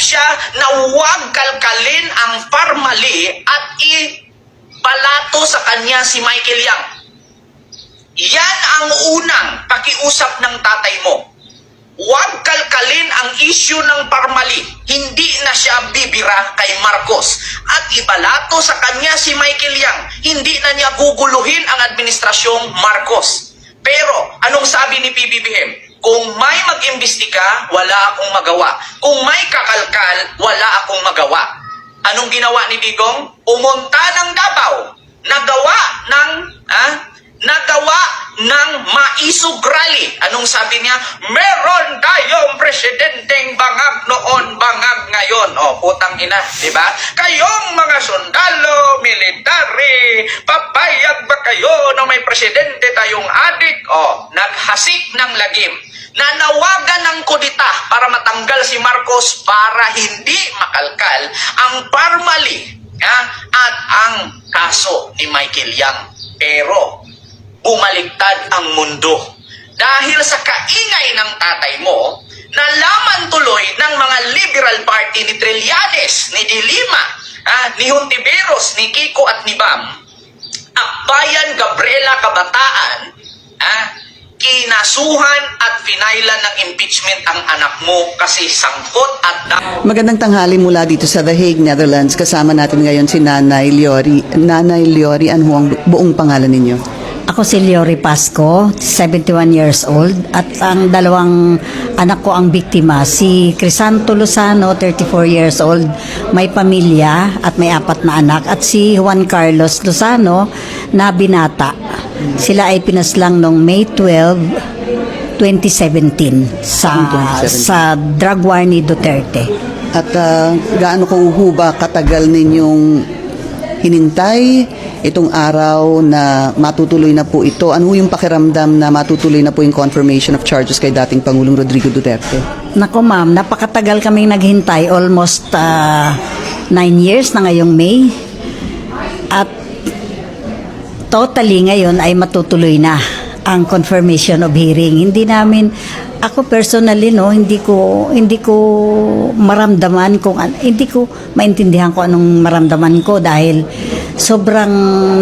siya na huwag kalkalin ang Parmali at ibalato sa kanya si Michael Yang. Yan ang unang pakiusap ng tatay mo. Huwag kalkalin ang issue ng Parmali. Hindi na siya bibira kay Marcos. At ibalato sa kanya si Michael Yang. Hindi na niya guguluhin ang administrasyong Marcos. Pero, anong sabi ni PBBM? Kung may mag-imbestiga, wala akong magawa. Kung may kakalkal, wala akong magawa. Anong ginawa ni Digong? Umunta ng Davao. Nagawa ng maisog rally. Anong sabi niya? Meron tayong presidenteng bangag noon, bangag ngayon. O, putang ina, di ba? Kayong mga sundalo, military, papayag ba kayo na may presidente tayong adik? O, naghasik ng lagim. Nanawagan ng kudita para matanggal si Marcos para hindi makalkal ang Parmali at ang kaso ni Michael Yang. Pero, bumaliktad ang mundo. Dahil sa kaingay ng tatay mo, nalaman tuloy ng mga Liberal Party ni Trillanes, ni Dilima, ni Hontiveros, ni Kiko at ni Bam, Akbayan Gabriela Kabataan, kinasuhan at finailan ng impeachment ang anak mo kasi sangkot at Magandang tanghali mula dito sa The Hague, Netherlands. Kasama natin ngayon si Nanay Leory. Nanay Leory, ano ang buong pangalan ninyo? Ako si Leory Pasco, 71 years old, at ang dalawang anak ko ang biktima, si Crisanto Lozano, 34 years old, may pamilya at may 4 na anak, at si Juan Carlos Lozano na binata. Sila ay pinaslang noong May 12, 2017 sa drug war ni Duterte. At gaano ko ba katagal ninyong hinintay itong araw na matutuloy na po ito? Ano yung pakiramdam na matutuloy na po yung confirmation of charges kay dating Pangulong Rodrigo Duterte? Nako ma'am, napakatagal kaming naghintay, almost 9 years na ngayong May. At totally ngayon ay matutuloy na ang confirmation of hearing. Hindi namin, ako personally, hindi ko maramdaman hindi ko maintindihan kung anong maramdaman ko dahil sobrang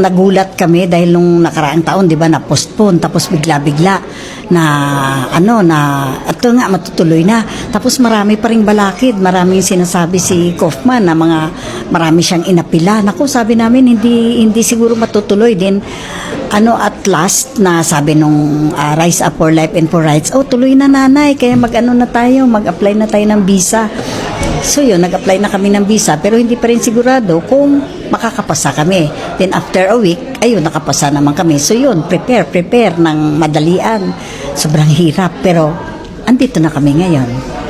nagulat kami dahil nung nakaraang taon, di ba, na-postpone, tapos bigla-bigla ito nga, matutuloy na. Tapos marami pa ring balakid, maraming sinasabi si Kaufman na marami siyang inapila. Naku, sabi namin, hindi siguro matutuloy din. At last, na sabi nung Rise Up for Life and for Rights, tuloy na nanay, kaya mag-apply na tayo ng visa. So yun, nag-apply na kami ng visa, pero hindi pa rin sigurado kung makakapasa kami. Then after a week, nakapasa naman kami. So yun, prepare ng madalian. Sobrang hirap, pero andito na kami ngayon.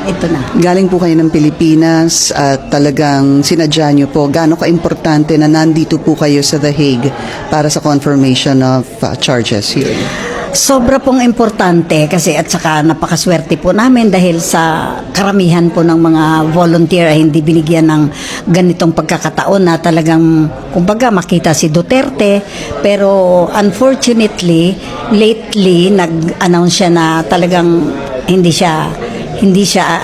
Ito na. Galing po kayo ng Pilipinas at talagang sinadya nyo po. Gaano ka-importante na nandito po kayo sa The Hague para sa confirmation of charges here? Sobra pong importante kasi at saka napakaswerte po namin dahil sa karamihan po ng mga volunteer ay hindi binigyan ng ganitong pagkakataon na talagang kumbaga makita si Duterte, pero unfortunately lately nag-announce siya na talagang hindi siya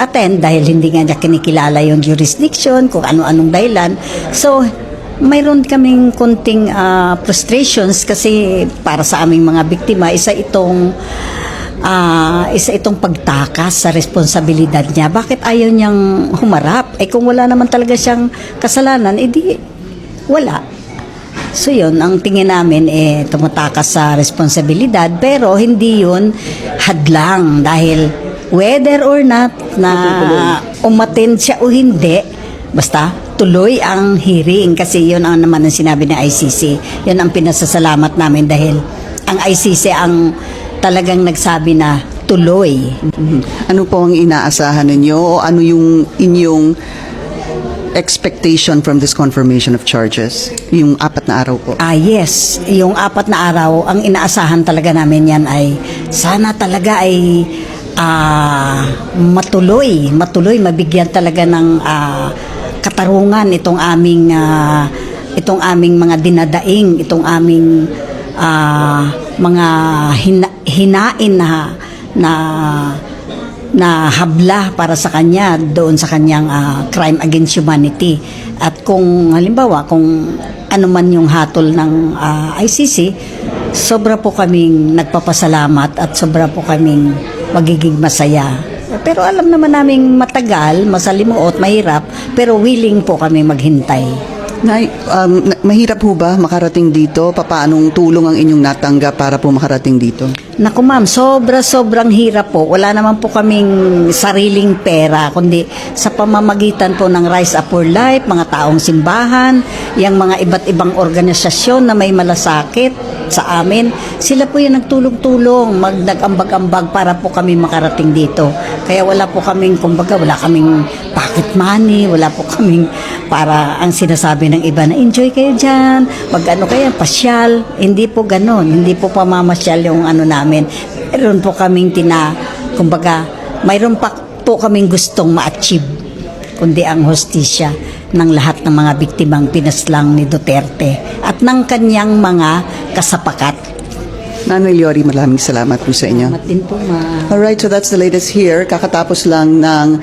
attend dahil hindi nga niya kinikilala yung jurisdiction, kung ano-anong dahilan. So mayroon kaming konting frustrations kasi para sa aming mga biktima, isa itong pagtakas sa responsibilidad niya. Bakit ayaw niyang humarap? Kung wala naman talaga siyang kasalanan, edi wala. So yun, ang tingin namin tumatakas sa responsibilidad, pero hindi yun hadlang dahil whether or not na umattend siya o hindi, basta tuloy ang hearing kasi yun ang naman ang sinabi ng ICC. Yun ang pinasasalamat namin dahil ang ICC ang talagang nagsabi na tuloy. Ano po ang inaasahan ninyo o ano yung inyong expectation from this confirmation of charges? Yung 4 na araw po. Yes. Yung 4 na araw, ang inaasahan talaga namin yan ay sana talaga ay matuloy, mabigyan talaga ng katarungan itong aming mga dinadaing, itong aming mga hinain na na habla para sa kanya doon sa kanyang crime against humanity. At kung halimbawa, kung ano man yung hatol ng ICC, sobra po kaming nagpapasalamat at sobra po kaming magiging masaya. Pero alam naman naming matagal, masalimuot, mahirap, pero willing po kami maghintay. Nay, mahirap po ba makarating dito? Paanong tulong ang inyong natanggap para po makarating dito? Naku ma'am, sobrang hirap po. Wala naman po kaming sariling pera, kundi sa pamamagitan po ng Rise Up for Life, mga taong simbahan, yung mga iba't ibang organisasyon na may malasakit sa amin, sila po yung nagtulong-tulong, nag-ambag-ambag para po kami makarating dito. Kaya wala po kaming, kumbaga, wala kaming pocket money, wala po kaming para ang sinasabi ng iba na enjoy kayo dyan, mag-ano kayo, pasyal. Hindi po ganon, hindi po pamamasyal yung ano namin. Meron po kaming kumbaga, mayroon pa po kaming gustong ma-achieve, kundi ang hostisya ng lahat ng mga biktimang pinaslang ni Duterte at ng kanyang mga kasapakat. Nanay Leory, maraming salamat po sa inyo. Salamat din po, ma'am. Alright, so that's the latest here. Kakatapos lang ng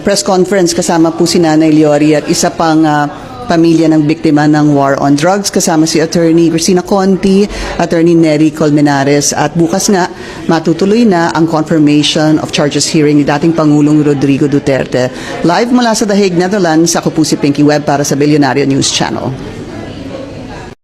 press conference kasama po si Nanay Leory at isa pang pamilya ng biktima ng war on drugs kasama si Attorney Cristina Conti, Attorney Nery Colmenares at bukas nga matutuloy na ang confirmation of charges hearing ni dating Pangulong Rodrigo Duterte. Live mula sa The Hague, Netherlands, ako po si Pinky Webb para sa Billionario News Channel.